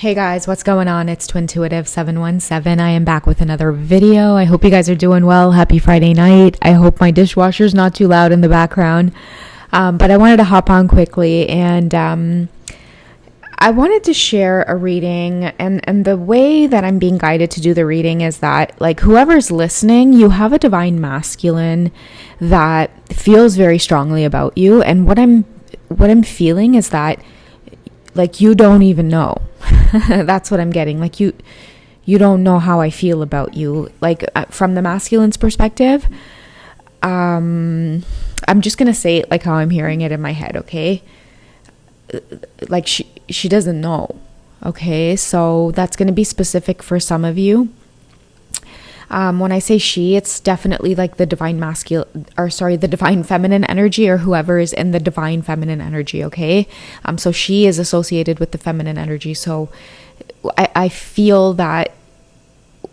Hey guys, what's going on? It's Twintuitive717. I am back with another video. I hope you guys are doing well. Happy Friday night. I hope my dishwasher's not too loud in the background. But I wanted to hop on quickly and I wanted to share a reading, and the way that I'm being guided to do the reading is that, like, whoever's listening, you have a divine masculine that feels very strongly about you, and what I'm feeling is that, like, you don't even know. That's what I'm getting. Like, you don't know how I feel about you. Like, from the masculine's perspective, I'm just gonna say it like how I'm hearing it in my head, okay? Like, she doesn't know, okay? So that's going to be specific for some of you. When I say she, it's definitely like the divine the divine feminine energy, or whoever is in the divine feminine energy, okay? So she is associated with the feminine energy. So I feel that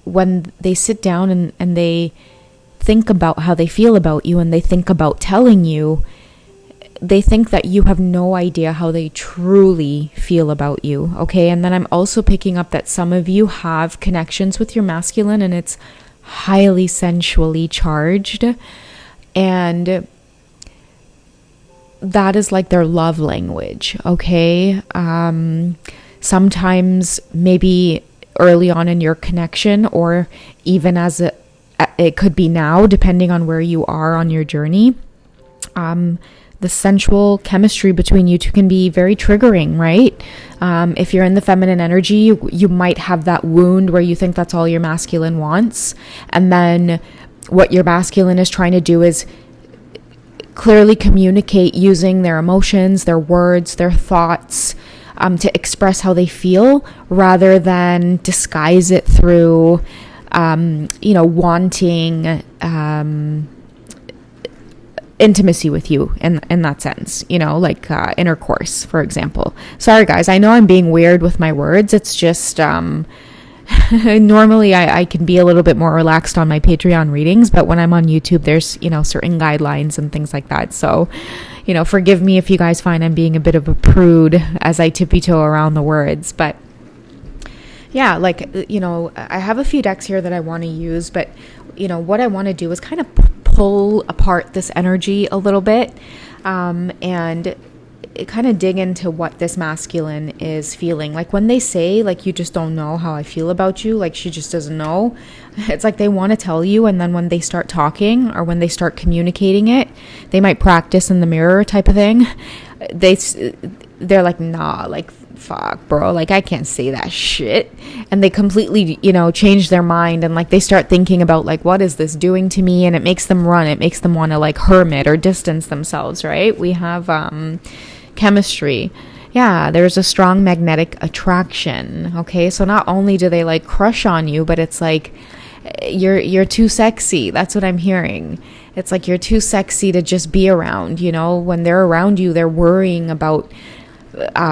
when they sit down and they think about how they feel about you, and they think about telling you, they think that you have no idea how they truly feel about you, okay? And then I'm also picking up that some of you have connections with your masculine, and it's highly sensually charged, and that is like their love language, okay? Sometimes maybe early on in your connection, or even as it could be now, depending on where you are on your journey, the sensual chemistry between you two can be very triggering, right? If you're in the feminine energy, you might have that wound where you think that's all your masculine wants. And then what your masculine is trying to do is clearly communicate using their emotions, their words, their thoughts, to express how they feel, rather than disguise it through, wanting, intimacy with you in that sense, like intercourse, for example. Sorry guys, I know I'm being weird with my words. It's just normally I can be a little bit more relaxed on my Patreon readings, but when I'm on YouTube, there's certain guidelines and things like that. So forgive me if you guys find I'm being a bit of a prude as I tippy-toe around the words. But yeah, like, I have a few decks here that I want to use, but what I want to do is kind of pull apart this energy a little bit, and kind of dig into what this masculine is feeling. Like, when they say, like, you just don't know how I feel about you, like, she just doesn't know, it's like they want to tell you, and then when they start talking, or when they start communicating it, they might practice in the mirror type of thing. They're like, nah, like, fuck, bro, like, I can't say that shit. And they completely, change their mind, and like they start thinking about, like, what is this doing to me? And it makes them run. It makes them want to, like, hermit or distance themselves, right? We have chemistry. Yeah, there's a strong magnetic attraction. Okay, so not only do they, like, crush on you, but it's like you're too sexy. That's what I'm hearing. It's like you're too sexy to just be around. When they're around you, they're worrying about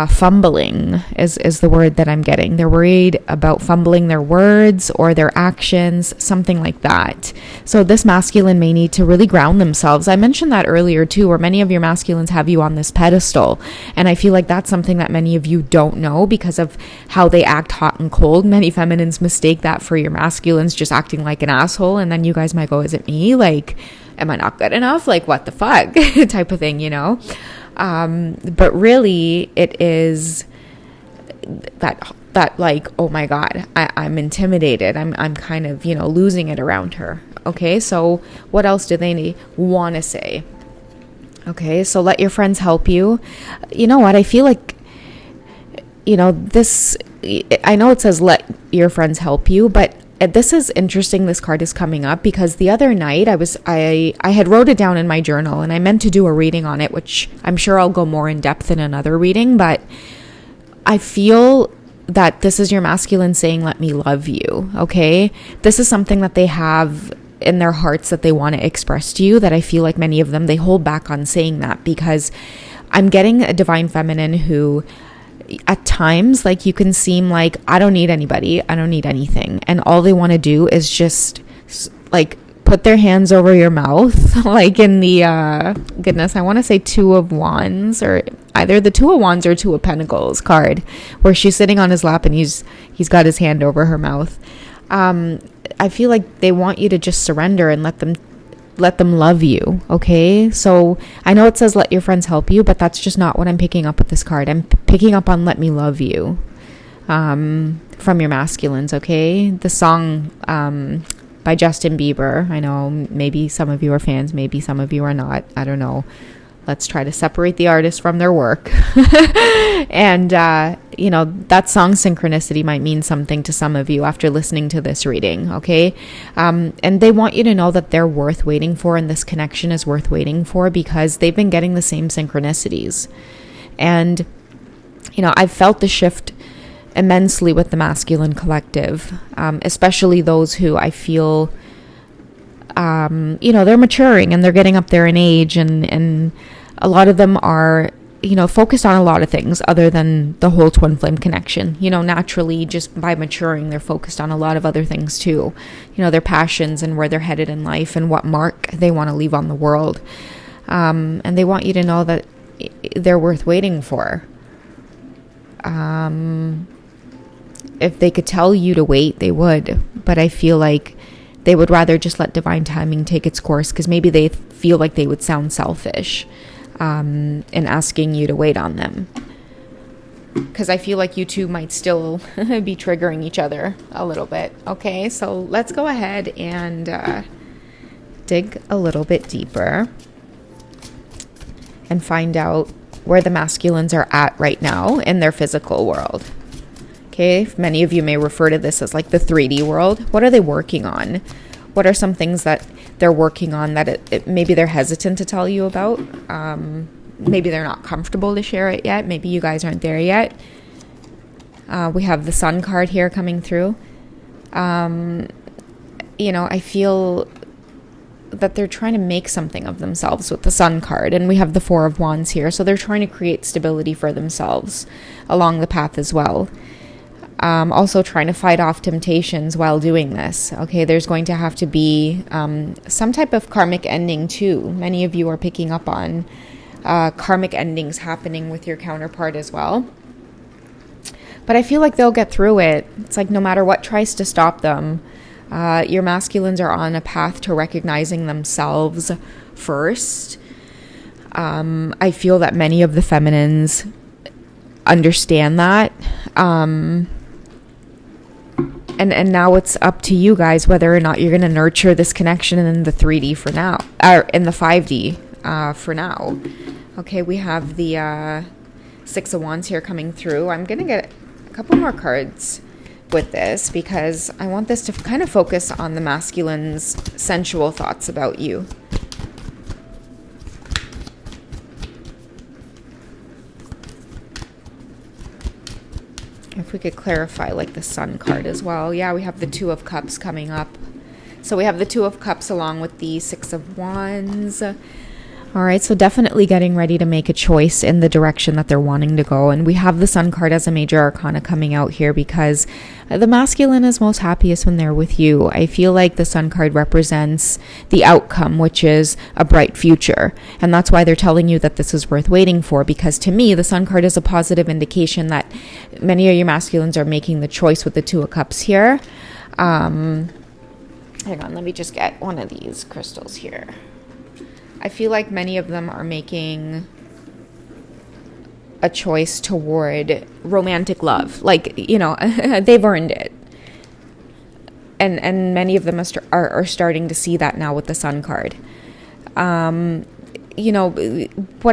fumbling is the word that I'm getting. They're worried about fumbling their words or their actions, something like that. So this masculine may need to really ground themselves. I mentioned that earlier too, where many of your masculines have you on this pedestal. And I feel like that's something that many of you don't know because of how they act hot and cold. Many feminines mistake that for your masculines just acting like an asshole. And then you guys might go, is it me? Like, am I not good enough? Like, what the fuck? type of thing, but really it is that like, oh my God, I'm intimidated. I'm kind of, losing it around her. Okay. So what else do they want to say? Okay. So let your friends help you. You know what? I feel like, this, I know it says let your friends help you, but this is interesting. This card is coming up because the other night I had wrote it down in my journal, and I meant to do a reading on it, which I'm sure I'll go more in depth in another reading, but I feel that this is your masculine saying, let me love you. Okay. This is something that they have in their hearts that they want to express to you, that I feel like many of them, they hold back on saying that, because I'm getting a divine feminine who, at times, like, you can seem like, I don't need anybody, I don't need anything, and all they want to do is just, like, put their hands over your mouth, like in the, goodness, I want to say Two of Wands, or either the Two of Wands or Two of Pentacles card, where she's sitting on his lap and he's got his hand over her mouth. I feel like they want you to just surrender and let them love you. Okay. So I know it says let your friends help you, but that's just not what I'm picking up with this card. I'm picking up on let me love you, from your masculines. Okay. The song, by Justin Bieber. I know maybe some of you are fans, maybe some of you are not. I don't know. Let's try to separate the artist from their work. And, that song Synchronicity might mean something to some of you after listening to this reading, okay? And they want you to know that they're worth waiting for, and this connection is worth waiting for because they've been getting the same synchronicities. And, I've felt the shift immensely with the masculine collective, especially those who I feel, they're maturing and they're getting up there in age, and a lot of them are, focused on a lot of things other than the whole twin flame connection. Naturally, just by maturing, they're focused on a lot of other things too. Their passions and where they're headed in life and what mark they want to leave on the world. And they want you to know that they're worth waiting for. If they could tell you to wait, they would. But I feel like they would rather just let divine timing take its course, because maybe they feel like they would sound selfish in asking you to wait on them. Because I feel like you two might still be triggering each other a little bit. Okay, so let's go ahead and dig a little bit deeper and find out where the masculines are at right now in their physical world. Okay, many of you may refer to this as like the 3D world. What are they working on? What are some things that they're working on that maybe they're hesitant to tell you about? Maybe they're not comfortable to share it yet. Maybe you guys aren't there yet. We have the Sun card here coming through. I feel that they're trying to make something of themselves with the Sun card. And we have the Four of Wands here. So they're trying to create stability for themselves along the path as well. Also trying to fight off temptations while doing this. Okay, there's going to have to be some type of karmic ending too. Many of you are picking up on karmic endings happening with your counterpart as well. But I feel like they'll get through it. It's like no matter what tries to stop them, your masculines are on a path to recognizing themselves first. I feel that many of the feminines understand that. And now it's up to you guys whether or not you're going to nurture this connection in the 3D for now, or in the 5D for now. Okay, we have the Six of Wands here coming through. I'm going to get a couple more cards with this because I want this to kind of focus on the masculine's sensual thoughts about you. If we could clarify like the Sun card as well. Yeah, we have the Two of Cups coming up. So we have the Two of Cups along with the Six of Wands. All right, so definitely getting ready to make a choice in the direction that they're wanting to go. And we have the Sun card as a major arcana coming out here because the masculine is most happiest when they're with you. I feel like the Sun card represents the outcome, which is a bright future. And that's why they're telling you that this is worth waiting for, because to me, the Sun card is a positive indication that many of your masculines are making the choice with the Two of Cups here. Hang on, let me just get one of these crystals here. I feel like many of them are making a choice toward romantic love. Like, they've earned it. And many of them are starting to see that now with the Sun card. What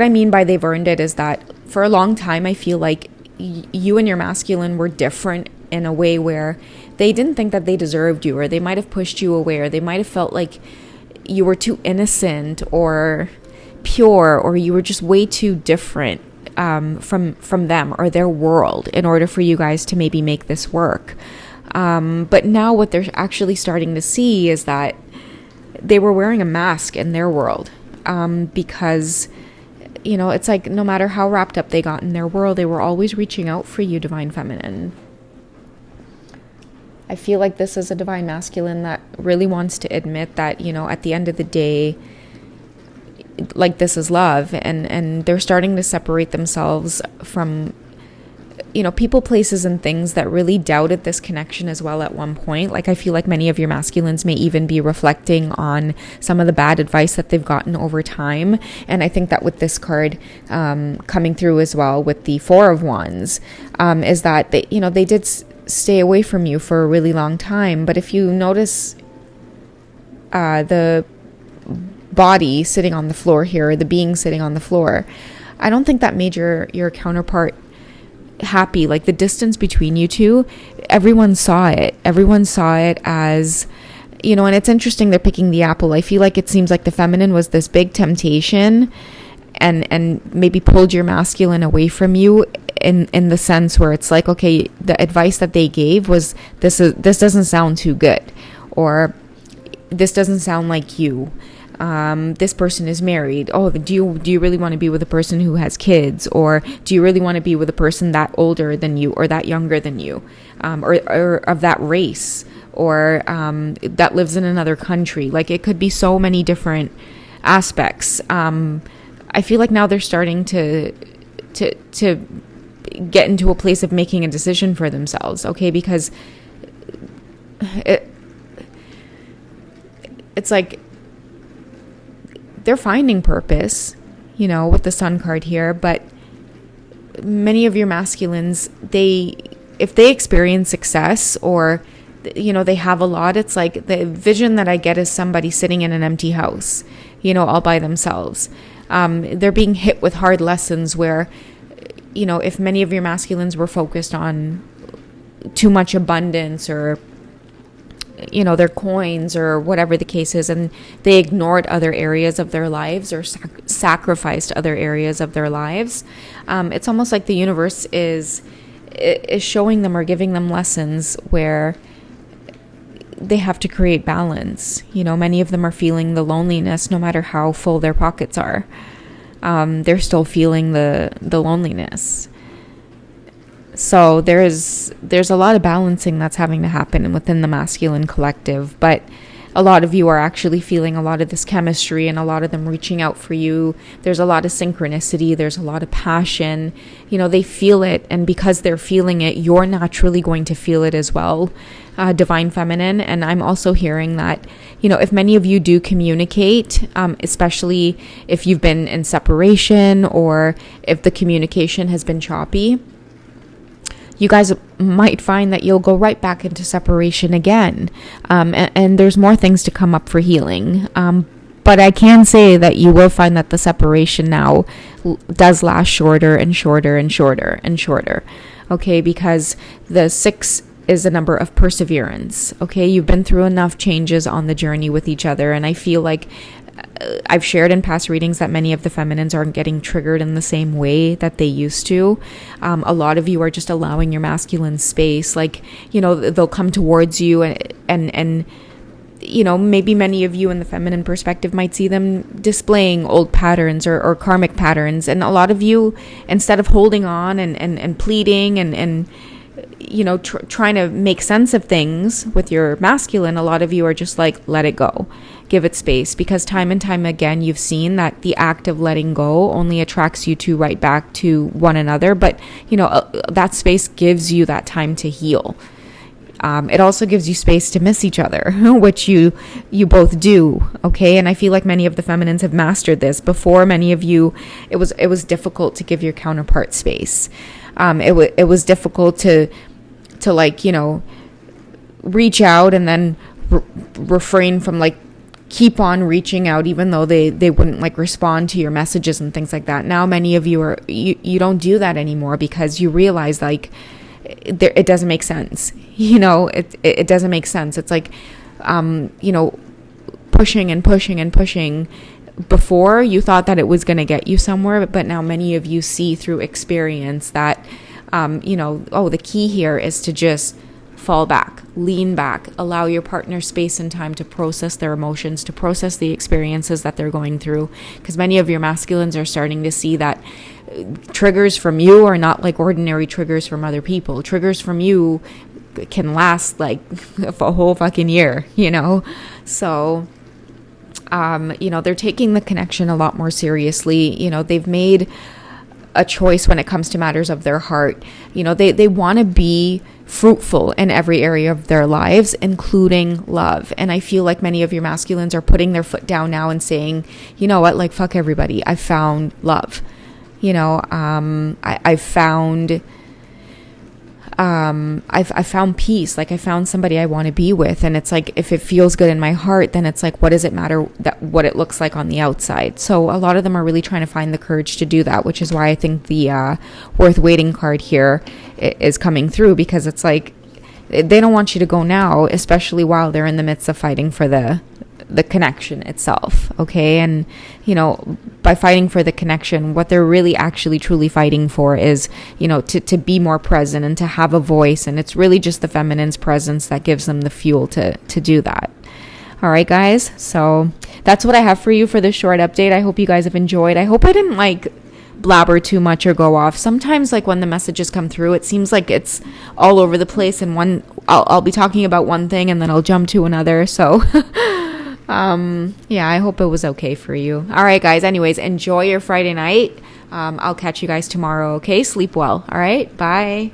I mean by they've earned it is that for a long time, I feel like you and your masculine were different in a way where they didn't think that they deserved you, or they might have pushed you away, or they might have felt like you were too innocent or pure, or you were just way too different from them or their world in order for you guys to maybe make this work. But now what they're actually starting to see is that they were wearing a mask in their world, because it's like no matter how wrapped up they got in their world, they were always reaching out for you, Divine Feminine. I feel like this is a divine masculine that really wants to admit that, at the end of the day, like, this is love, and they're starting to separate themselves from, people, places, and things that really doubted this connection as well at one point. Like, I feel like many of your masculines may even be reflecting on some of the bad advice that they've gotten over time. And I think that with this card coming through as well with the Four of Wands, is that they did stay away from you for a really long time. But if you notice the body sitting on the floor here, the being sitting on the floor, I don't think that made your counterpart happy. Like, the distance between you two, everyone saw it as, and it's interesting they're picking the apple. I feel like it seems like the feminine was this big temptation and maybe pulled your masculine away from you in the sense where it's like, okay, the advice that they gave was this doesn't sound too good, or this doesn't sound like you. This person is married. Oh, do you really want to be with a person who has kids? Or do you really want to be with a person that older than you, or that younger than you, or of that race, or that lives in another country? Like, it could be so many different aspects. I feel like now they're starting to get into a place of making a decision for themselves, okay? Because it's like they're finding purpose, with the Sun card here. But many of your masculines, if they experience success, or they have a lot, it's like the vision that I get is somebody sitting in an empty house, all by themselves. They're being hit with hard lessons where, if many of your masculines were focused on too much abundance, or their coins, or whatever the case is, and they ignored other areas of their lives, or sacrificed other areas of their lives, it's almost like the universe is showing them or giving them lessons where they have to create balance. Many of them are feeling the loneliness no matter how full their pockets are. They're still feeling the loneliness. So there's a lot of balancing that's having to happen within the masculine collective, but a lot of you are actually feeling a lot of this chemistry, and a lot of them reaching out for you. There's a lot of synchronicity. There's a lot of passion. They feel it, and because they're feeling it, you're naturally going to feel it as well, divine feminine. And I'm also hearing that, if many of you do communicate, especially if you've been in separation, or if the communication has been choppy, you guys might find that you'll go right back into separation again. And there's more things to come up for healing. But I can say that you will find that the separation now does last shorter and shorter and shorter and shorter. Okay, because the 6 is a number of perseverance. Okay, you've been through enough changes on the journey with each other. And I feel like I've shared in past readings that many of the feminines aren't getting triggered in the same way that they used to. A lot of you are just allowing your masculine space. Like, they'll come towards you and maybe many of you in the feminine perspective might see them displaying old patterns or karmic patterns. And a lot of you, instead of holding on and pleading and trying to make sense of things with your masculine, a lot of you are just like, let it go. Give it space, because time and time again, you've seen that the act of letting go only attracts you two right back to one another. But, that space gives you that time to heal. It also gives you space to miss each other, which you both do. Okay. And I feel like many of the feminines have mastered this. Before, many of you, it was difficult to give your counterpart space. It was difficult to reach out and then refrain from keep on reaching out, even though they wouldn't respond to your messages and things like that. Now many of you you don't do that anymore, because you realize it doesn't make sense. It doesn't make sense. It's pushing and pushing and pushing. Before, you thought that it was going to get you somewhere, but now many of you see through experience that the key here is to just fall back, lean back, allow your partner space and time to process their emotions, to process the experiences that they're going through. Because many of your masculines are starting to see that triggers from you are not like ordinary triggers from other people. Triggers from you can last like a whole fucking year, you know? So, you know, they're taking the connection a lot more seriously. You know, they've made a choice when it comes to matters of their heart. You know, they want to be fruitful in every area of their lives, including love. And I feel like many of your masculines are putting their foot down now and saying, you know what, like, fuck everybody. I found love. You know, I've found peace. Like, I found somebody I want to be with. And it's like, if it feels good in my heart, then it's like, what does it matter that what it looks like on the outside? So a lot of them are really trying to find the courage to do that, which is why I think the worth waiting card here is coming through, because it's like, they don't want you to go now, especially while they're in the midst of fighting for the connection itself. Okay. And, you know, by fighting for the connection, what they're really actually truly fighting for is, you know, to be more present and to have a voice. And it's really just the feminine's presence that gives them the fuel to do that. All right, guys. So that's what I have for you for this short update. I hope you guys have enjoyed. I hope I didn't like blabber too much or go off. Sometimes, like, when the messages come through, it seems like it's all over the place, and I'll be talking about one thing and then I'll jump to another. So yeah, I hope it was okay for you. All right, guys. Anyways, enjoy your Friday night. I'll catch you guys tomorrow. Okay. Sleep well. All right. Bye.